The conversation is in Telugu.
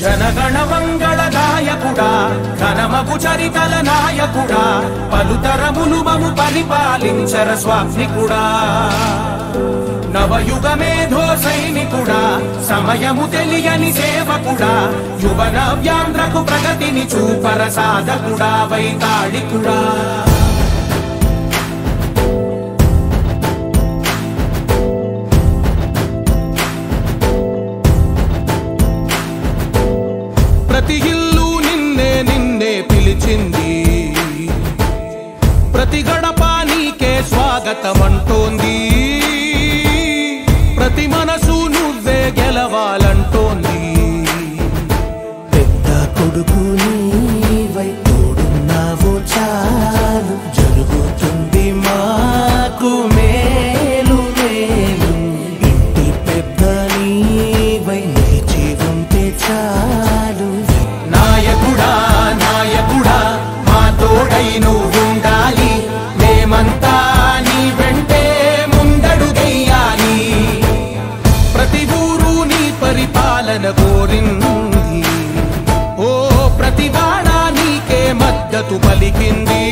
జనగణ మంగళ గాయకుడా ఘనమగు చరితల నాయకుడా పలుతరములు మము పరిపాలించర స్వామికుడా నవయుగ మేధో సైనికుడా సమయము తెలియని సేవకుడా యువన వ్యాంధ్రకు ప్రగతిని చూపర సాధకుడా వైతాళికుడా ప్రతి ఇల్లు నిన్నే నిన్నే పిలిచింది ప్రతి గడప నీకే స్వాగతమంటోంది ప్రతి మనసు నువ్వే గెలవాలంటోంది పెద్ద కొడుకు నీవై తోడున్నావు చాలు జరుగుతుంది మాకు మేలు మేలు ఇంటి పెద్ద నీవై నిలిచి ఉంటే చాలు నాయకుడా నాయకుడా మా తోడై నువ్వుండాలి మేమంతా నీ వెంటే ముందడుగెయ్యాలి ప్రతి ఊరు నీ పరిపాలన కోరింది ఓ ప్రతి వాడ నీకే మద్దతు పలికింది